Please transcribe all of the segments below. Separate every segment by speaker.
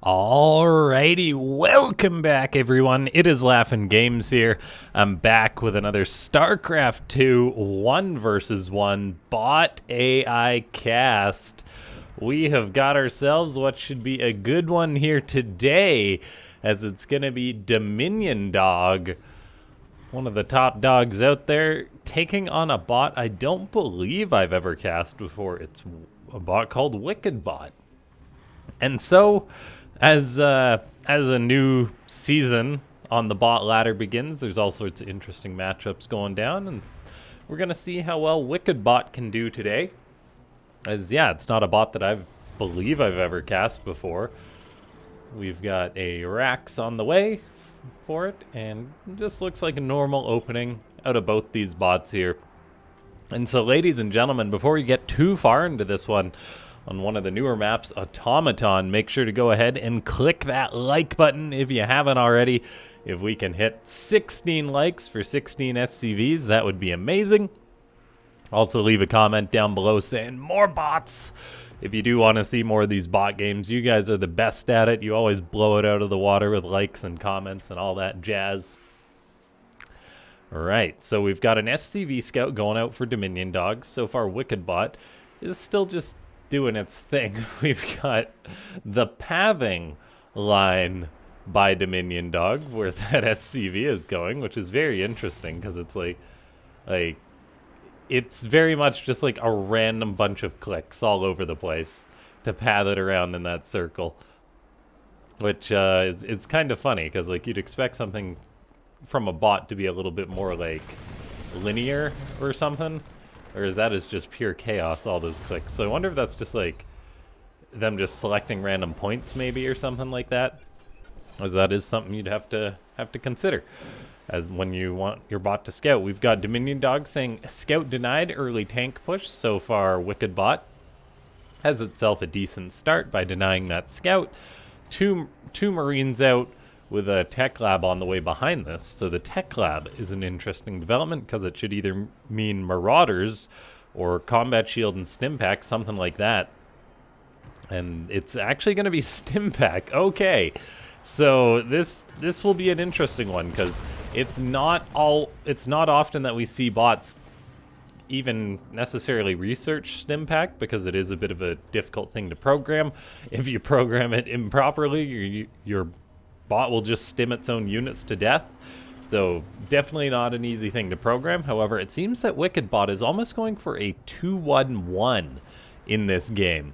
Speaker 1: Alrighty, welcome back everyone. It is LaughNgamez here. I'm back with another Starcraft 2 1 versus 1 bot AI cast. We have got ourselves what should be a good one here today, as it's gonna be DominionDog, one of the top dogs out there, taking on a bot I don't believe I've ever cast before. It's a bot called WickedBot. And so, as a new season on the bot ladder begins, there's all sorts of interesting matchups going down, and we're gonna see how well WickedBot can do today. As yeah, it's not a bot that I believe I've ever cast before. We've got a Rax on the way for it, and it just looks like a normal opening out of both these bots here. And so, ladies and gentlemen, before we get too far into this one, on one of the newer maps, Automaton, make sure to go ahead and click that like button if you haven't already. If we can hit 16 likes for 16 SCVs, that would be amazing. Also, leave a comment down below saying more bots. If you do want to see more of these bot games, you guys are the best at it. You always blow it out of the water with likes and comments and all that jazz. Alright, so we've got an SCV scout going out for DominionDog. So far, WickedBot is still just doing its thing. We've got the pathing line by DominionDog, where that SCV is going, which is very interesting because it's like it's very much just like a random bunch of clicks all over the place to path it around in that circle, which is kind of funny because like you'd expect something from a bot to be a little bit more like linear or something. Or is that just pure chaos, all those clicks? So I wonder if that's just like them just selecting random points maybe or something like that. As that is something you'd have to consider as when you want your bot to scout. We've got DominionDog saying scout denied, early tank push. So far WickedBot has itself a decent start by denying that scout. Two Marines out with a tech lab on the way behind this. So the tech lab is an interesting development because it should either mean Marauders or Combat Shield and Stimpack, something like that. And it's actually going to be Stimpack. Okay. So this will be an interesting one because it's not often that we see bots even necessarily research Stimpack, because it is a bit of a difficult thing to program. If you program it improperly, your bot will just stim its own units to death. So definitely not an easy thing to program. However, it seems that WickedBot is almost going for a 2-1-1 in this game.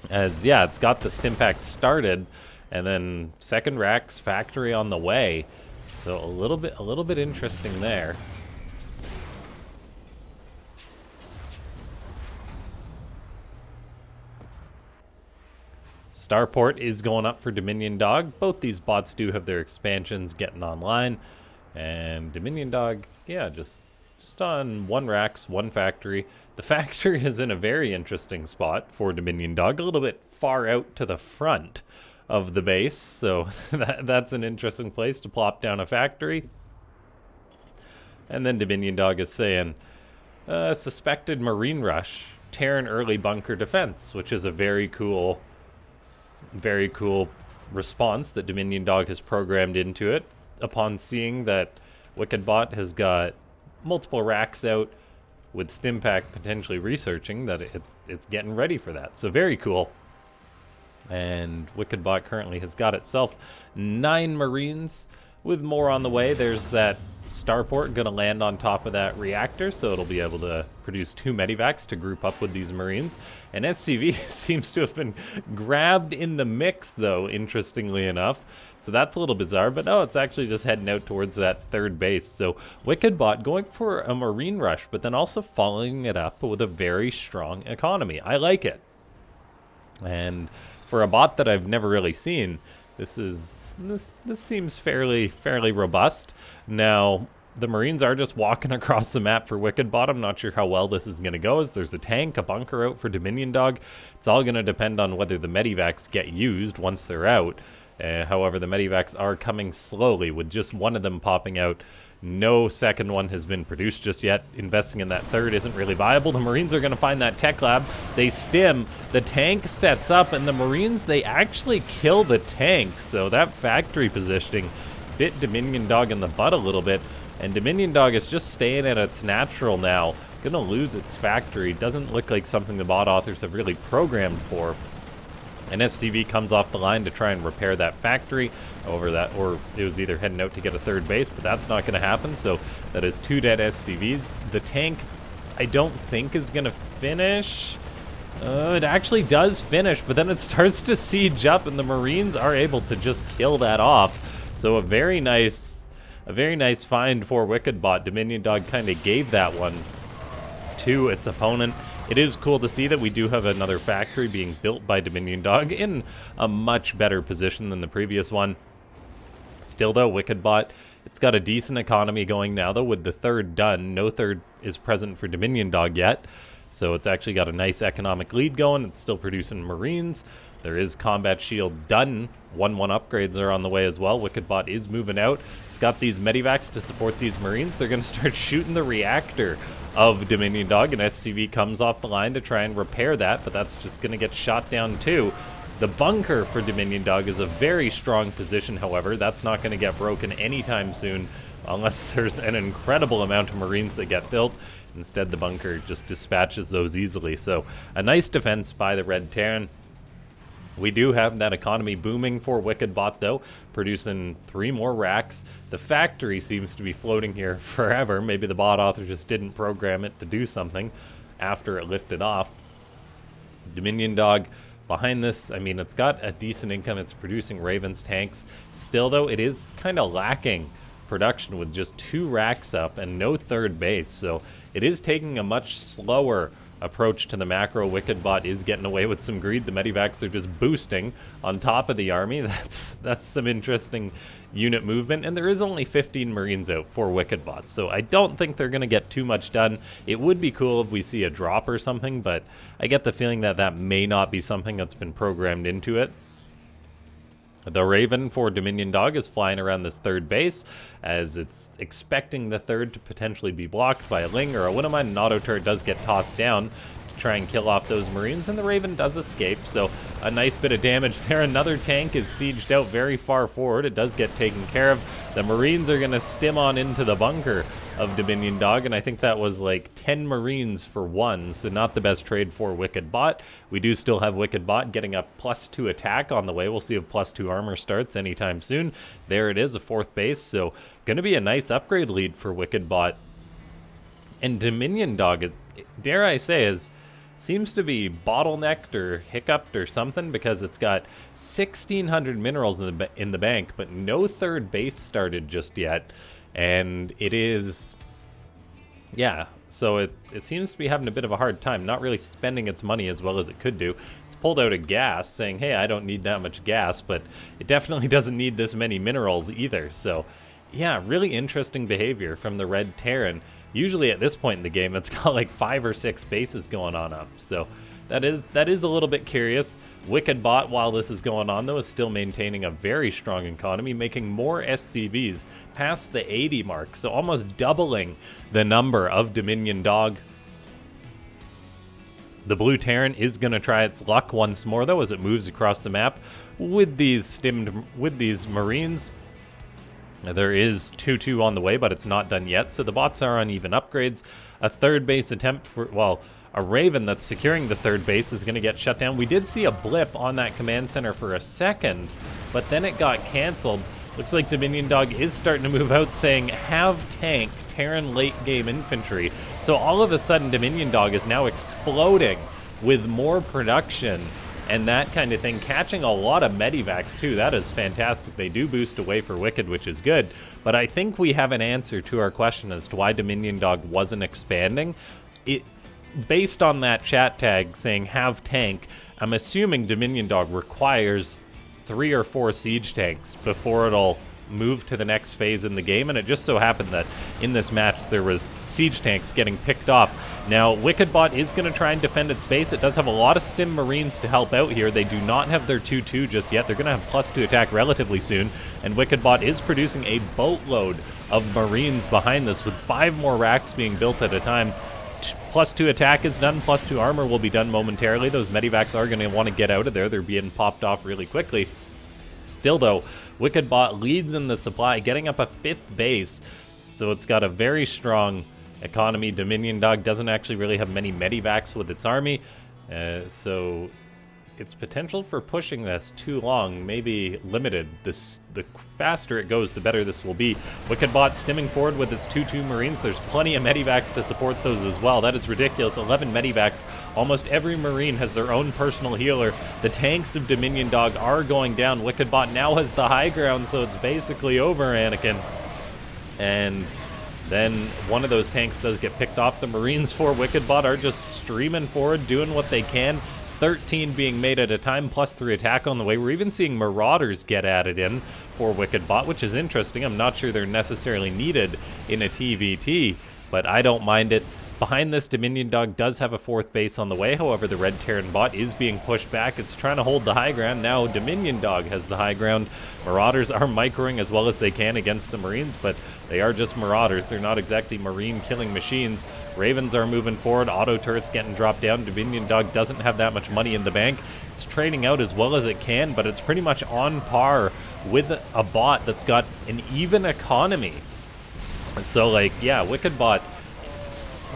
Speaker 1: As yeah, it's got the Stimpack started, and then second Rax factory on the way. So a little bit interesting there. Starport is going up for DominionDog. Both these bots do have their expansions getting online. And DominionDog, yeah, just on one Rax, one factory. The factory is in a very interesting spot for DominionDog, a little bit far out to the front of the base. So that's an interesting place to plop down a factory. And then DominionDog is saying, suspected Marine rush, Terran early bunker defense, which is a very cool response that DominionDog has programmed into it upon seeing that WickedBot has got multiple racks out with Stimpack potentially researching that it's getting ready for that. So very cool. And WickedBot currently has got itself 9 Marines with more on the way. There's that Starport going to land on top of that reactor, so it'll be able to produce 2 Medivacs to group up with these Marines. And SCV seems to have been grabbed in the mix, though, interestingly enough. So that's a little bizarre, but no, it's actually just heading out towards that third base. So WickedBot going for a Marine rush, but then also following it up with a very strong economy. I like it. And for a bot that I've never really seen, this seems fairly robust. Now, the Marines are just walking across the map for WickedBot. I'm not sure how well this is going to go, as there's a tank, a bunker out for DominionDog. It's all going to depend on whether the Medivacs get used once they're out. However, the Medivacs are coming slowly, with just one of them popping out No second one has been produced just yet. Investing in that third isn't really viable. The Marines are going to find that tech lab. They stim. The tank sets up, and the Marines, they actually kill the tank. So that factory positioning bit DominionDog in the butt a little bit. And DominionDog is just staying at its natural now. Going to lose its factory. Doesn't look like something the bot authors have really programmed for. An SCV comes off the line to try and repair that factory. Over that, or it was either heading out to get a third base, but that's not going to happen. So that is 2 dead SCVs. The tank, I don't think, is going to finish. It actually does finish, but then it starts to siege up, and the Marines are able to just kill that off. So a very nice find for WickedBot. DominionDog kind of gave that one to its opponent. It is cool to see that we do have another factory being built by DominionDog in a much better position than the previous one. Still, though, WickedBot, it's got a decent economy going now, though, with the third done. No third is present for DominionDog yet, so it's actually got a nice economic lead going. It's still producing Marines. There is combat shield done. 1-1 upgrades are on the way as well. WickedBot is moving out. It's got these medivacs to support these Marines. They're going to start shooting the reactor of DominionDog. An SCV comes off the line to try and repair that, but that's just going to get shot down too. The bunker for DominionDog is a very strong position, however. That's not going to get broken anytime soon unless there's an incredible amount of Marines that get built. Instead, the bunker just dispatches those easily. So a nice defense by the Red Terran. We do have that economy booming for WickedBot, though, producing 3 more racks. The factory seems to be floating here forever. Maybe the bot author just didn't program it to do something after it lifted off. DominionDog behind this, I mean, it's got a decent income. It's producing Ravens tanks. Still, though, it is kind of lacking production with just 2 racks up and no third base. So it is taking a much slower approach to the macro. WickedBot is getting away with some greed. The medivacs are just boosting on top of the army. That's some interesting unit movement, and there is only 15 Marines out for WickedBot, so I don't think they're going to get too much done. It would be cool if we see a drop or something, but I get the feeling that that may not be something that's been programmed into it. The Raven for DominionDog is flying around this third base as it's expecting the third to potentially be blocked by a Ling or a Winnemine. An auto turret does get tossed down to try and kill off those Marines, and the Raven does escape, so a nice bit of damage there. Another tank is sieged out very far forward. It does get taken care of. The Marines are going to stim on into the bunker of DominionDog, and I think that was like 10 Marines for 1, so not the best trade for WickedBot. We do still have WickedBot getting a +2 attack on the way. We'll see if +2 armor starts anytime soon. There it is, a 4th base, so going to be a nice upgrade lead for WickedBot. And DominionDog, dare I say, seems to be bottlenecked or hiccuped or something, because it's got 1,600 minerals in the bank, but no third base started just yet. And it is, yeah, so it seems to be having a bit of a hard time, not really spending its money as well as it could do. It's pulled out a gas saying, hey, I don't need that much gas, but it definitely doesn't need this many minerals either. So yeah, really interesting behavior from the Red Terran. Usually at this point in the game, it's got like 5 or 6 bases going on up. So that is a little bit curious. WickedBot, while this is going on, though, is still maintaining a very strong economy, making more SCVs past the 80 mark, so almost doubling the number of DominionDog. The Blue Terran is going to try its luck once more, though, as it moves across the map with these Marines. There is 2-2 on the way, but it's not done yet, so the bots are on even upgrades. A third base attempt for, well, a Raven that's securing the third base is going to get shut down. We did see a blip on that command center for a second, but then it got canceled. Looks like DominionDog is starting to move out, saying, have tank, Terran late game infantry. So all of a sudden, DominionDog is now exploding with more production and that kind of thing, catching a lot of medivacs too. That is fantastic. They do boost away for Wicked, which is good. But I think we have an answer to our question as to why DominionDog wasn't expanding. Based on that chat tag saying have tank, I'm assuming DominionDog requires 3 or 4 siege tanks before it'll move to the next phase in the game, and it just so happened that in this match there was siege tanks getting picked off. Now, WickedBot is going to try and defend its base. It does have a lot of stim marines to help out here. They do not have their 2-2 just yet. They're going to have +2 attack relatively soon, and WickedBot is producing a boatload of marines behind this, with 5 more racks being built at a time. +2 attack is done, +2 armor will be done momentarily. Those medivacs are going to want to get out of there. They're being popped off really quickly. Still, though, WickedBot leads in the supply, getting up a 5th base, so it's got a very strong economy. DominionDog doesn't actually really have many medivacs with its army, so its potential for pushing this too long may be limited. The faster it goes, the better this will be. WickedBot stimming forward with its 2-2 marines. There's plenty of medivacs to support those as well. That is ridiculous. 11 medivacs. Almost every marine has their own personal healer. The tanks of DominionDog are going down. WickedBot now has the high ground, so it's basically over, Anakin. And then one of those tanks does get picked off. The marines for WickedBot are just streaming forward, doing what they can. 13 being made at a time, +3 attack on the way. We're even seeing Marauders get added in for WickedBot, which is interesting. I'm not sure they're necessarily needed in a TVT, but I don't mind it. Behind this, DominionDog does have a 4th base on the way. However, the Red Terran bot is being pushed back. It's trying to hold the high ground. Now DominionDog has the high ground. Marauders are microing as well as they can against the Marines, but they are just Marauders. They're not exactly Marine killing machines. Ravens are moving forward. Auto turrets getting dropped down. DominionDog doesn't have that much money in the bank. It's trading out as well as it can, but it's pretty much on par with a bot that's got an even economy. So, like, yeah, WickedBot...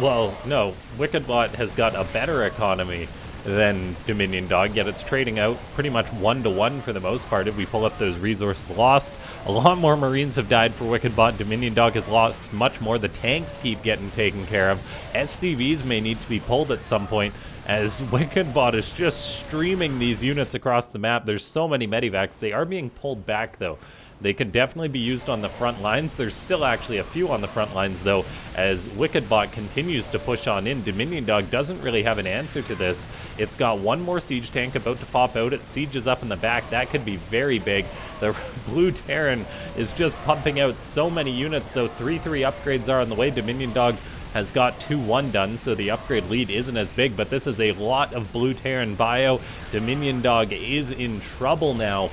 Speaker 1: Well, no, WickedBot has got a better economy than DominionDog, yet it's trading out pretty much 1-to-1 for the most part. If we pull up those resources lost, a lot more Marines have died for WickedBot. DominionDog has lost much more. The tanks keep getting taken care of. SCVs may need to be pulled at some point, as WickedBot is just streaming these units across the map. There's so many medivacs. They are being pulled back, though. They could definitely be used on the front lines. There's still actually a few on the front lines, though, as WickedBot continues to push on in. DominionDog doesn't really have an answer to this. It's got one more siege tank about to pop out. It sieges up in the back. That could be very big. The Blue Terran is just pumping out so many units, though. 3-3 upgrades are on the way. DominionDog has got 2-1 done, so the upgrade lead isn't as big, but this is a lot of Blue Terran bio. DominionDog is in trouble now,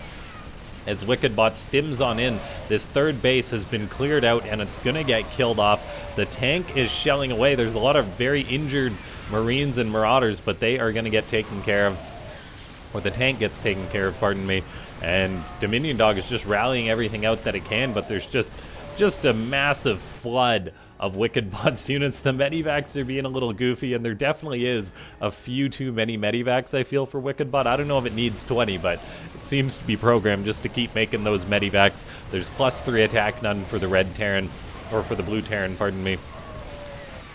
Speaker 1: as WickedBot stims on in. This 3rd base has been cleared out, and it's going to get killed off. The tank is shelling away. There's a lot of very injured Marines and Marauders, but they are going to get taken care of. Or the tank gets taken care of, pardon me. And DominionDog is just rallying everything out that it can, but there's just a massive flood of WickedBot's units. The medivacs are being a little goofy, and there definitely is a few too many medivacs, I feel, for WickedBot. I don't know if it needs 20, but it seems to be programmed just to keep making those medivacs. There's +3 attack none for the Red Terran, or for the Blue Terran, pardon me.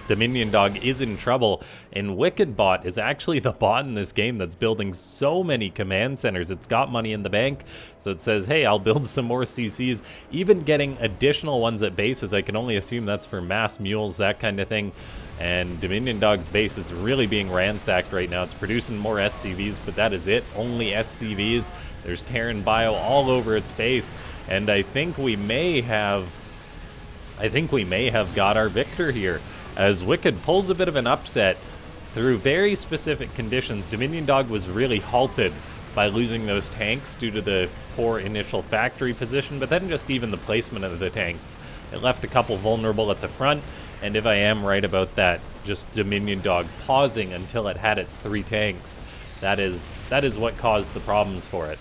Speaker 1: DominionDog is in trouble, and WickedBot is actually the bot in this game that's building so many command centers. It's got money in the bank, so it says, hey, I'll build some more CCs, even getting additional ones at bases. I can only assume that's for mass mules, that kind of thing. And DominionDog's base is really being ransacked right now. It's producing more SCVs, but that is it. Only SCVs. There's Terran bio all over its base, and I think we may have got our victor here, as Wicked pulls a bit of an upset through very specific conditions. DominionDog was really halted by losing those tanks due to the poor initial factory position, but then just even the placement of the tanks. It left a couple vulnerable at the front, and if I am right about that, just DominionDog pausing until it had its 3 tanks. That is what caused the problems for it.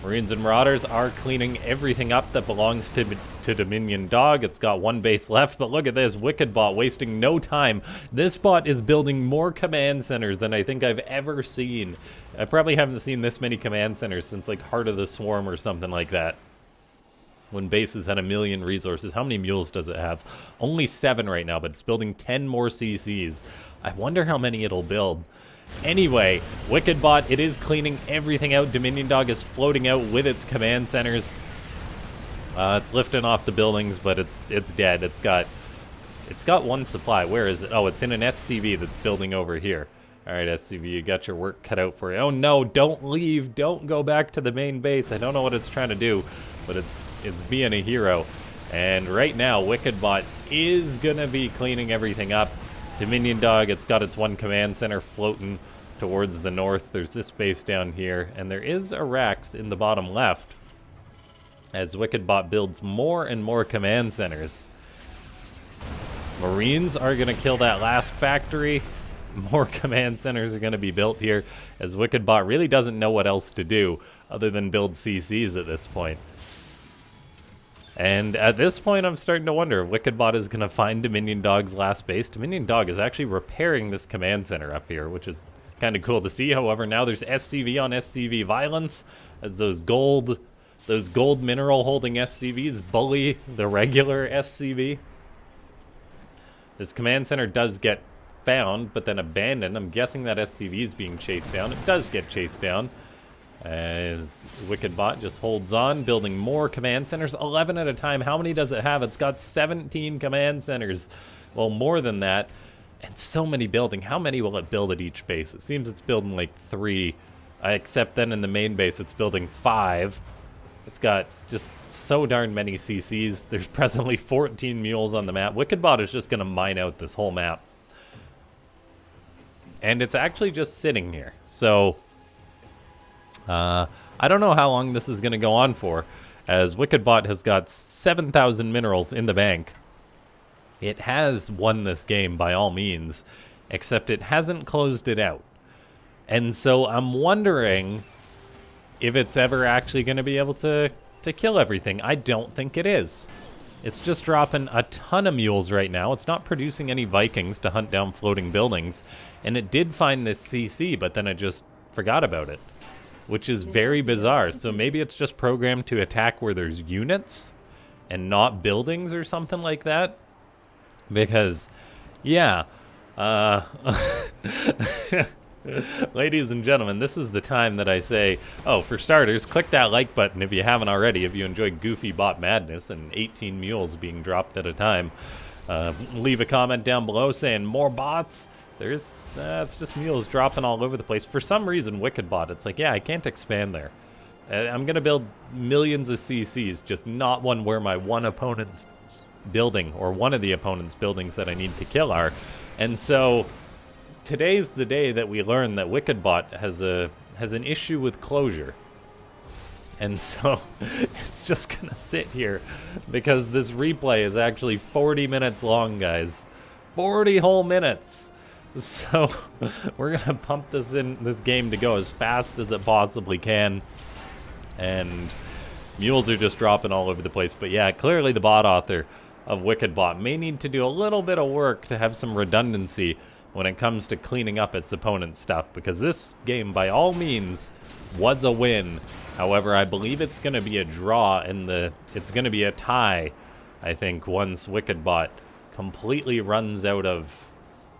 Speaker 1: Marines and Marauders are cleaning everything up that belongs to DominionDog. It's got 1 base left, but look at this. WickedBot wasting no time. This bot is building more command centers than I think I've ever seen. I probably haven't seen this many command centers since like Heart of the Swarm or something like that, when bases had 1 million resources. How many mules does it have? Only 7 right now, but it's building 10 more CCs. I wonder how many it'll build. Anyway, WickedBot, it is cleaning everything out. DominionDog is floating out with its command centers. It's lifting off the buildings, but it's dead. It's got 1 supply. Where is it? Oh, it's in an SCV that's building over here. Alright, SCV, you got your work cut out for you. Oh no, don't leave. Don't go back to the main base. I don't know what it's trying to do, but it's being a hero. And right now, WickedBot is going to be cleaning everything up. DominionDog, it's got its one command center floating towards the north. There's this base down here, and there is a Rax in the bottom left as WickedBot builds more and more command centers. Marines are going to kill that last factory. More command centers are going to be built here as WickedBot really doesn't know what else to do other than build CCs at this point. And at this point, I'm starting to wonder if WickedBot is going to find DominionDog's last base. DominionDog is actually repairing this command center up here, which is kind of cool to see. However, now there's SCV on SCV violence as those gold mineral holding SCVs bully the regular SCV. This command center does get found, but then abandoned. I'm guessing that SCV is being chased down. It does get chased down as WickedBot just holds on, building more command centers, 11 at a time. How many does it have? It's got 17 command centers. Well, more than that, and so many building. How many will it build at each base? It seems it's building like 3, except then in the main base it's building 5. It's got just so darn many CCs. There's presently 14 mules on the map. WickedBot is just going to mine out this whole map. And it's actually just sitting here. So, I don't know how long this is going to go on for, as WickedBot has got 7,000 minerals in the bank. It has won this game by all means, except it hasn't closed it out. And so I'm wondering if it's ever actually going to be able to kill everything. I don't think it is. It's just dropping a ton of mules right now. It's not producing any Vikings to hunt down floating buildings. And it did find this CC, but then it just forgot about it, which is very bizarre. So maybe it's just programmed to attack where there's units and not buildings or something like that. Because, yeah, ladies and gentlemen, this is the time that I say, oh, for starters, click that like button if you haven't already, if you enjoy goofy bot madness and 18 mules being dropped at a time. Leave a comment down below saying more bots. It's just mules dropping all over the place. For some reason, WickedBot, it's like, yeah, I can't expand there. I'm going to build millions of CCs, just not one where my one opponent's building or one of the opponent's buildings that I need to kill are. And so today's the day that we learn that WickedBot has an issue with closure. And so it's just going to sit here because this replay is actually 40 minutes long, guys. 40 whole minutes. So we're going to pump this game to go as fast as it possibly can. And mules are just dropping all over the place. But yeah, clearly the bot author of WickedBot may need to do a little bit of work to have some redundancy when it comes to cleaning up its opponent's stuff. Because this game, by all means, was a win. However, I believe it's going to be a draw, and it's going to be a tie, I think, once WickedBot completely runs out of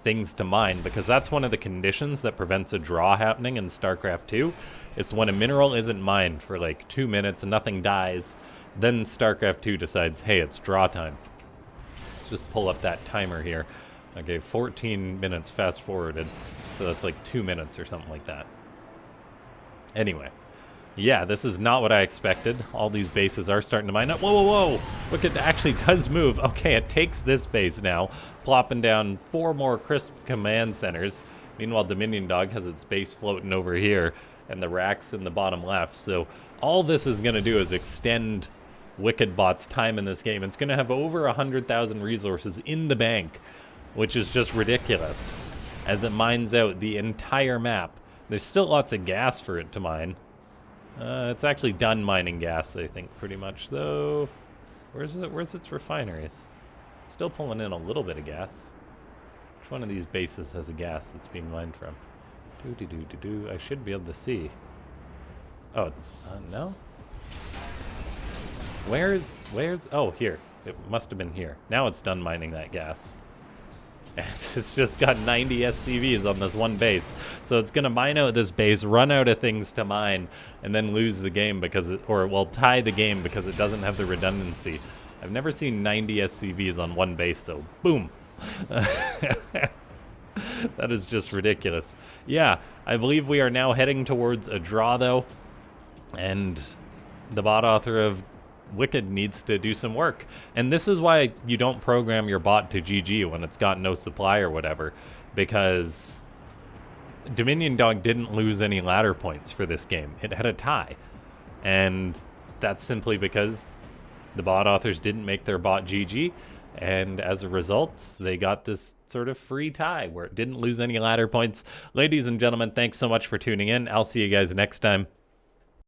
Speaker 1: things to mine, because that's one of the conditions that prevents a draw happening in Starcraft 2. It's when a mineral isn't mined for like 2 minutes and nothing dies, then Starcraft 2 decides, hey, it's draw time. Let's just pull up that timer here. Okay, 14 minutes fast forwarded, so that's like 2 minutes or something like that. Anyway, yeah, this is not what I expected. All these bases are starting to mine up. Whoa, whoa, whoa! Look, it actually does move. Okay, it takes this base now, plopping down 4 more crisp command centers. Meanwhile, DominionDog has its base floating over here, and the racks in the bottom left. So all this is going to do is extend WickedBot's time in this game. It's going to have over 100,000 resources in the bank, which is just ridiculous, as it mines out the entire map. There's still lots of gas for it to mine. It's actually done mining gas, I think, pretty much, though. Where's its refineries? Still pulling in a little bit of gas. Which one of these bases has a gas that's being mined from? I should be able to see. Oh, no? Where's... Oh, here. It must have been here. Now it's done mining that gas. And it's just got 90 SCVs on this one base. So it's going to mine out this base, run out of things to mine, and then lose the game because tie the game because it doesn't have the redundancy. I've never seen 90 SCVs on one base, though. Boom. That is just ridiculous. Yeah, I believe we are now heading towards a draw, though. And the bot author of Wicked needs to do some work. And this is why you don't program your bot to GG when it's got no supply or whatever. Because DominionDog didn't lose any ladder points for this game. It had a tie. And that's simply because the bot authors didn't make their bot GG. And as a result, they got this sort of free tie where it didn't lose any ladder points. Ladies and gentlemen, thanks so much for tuning in. I'll see you guys next time.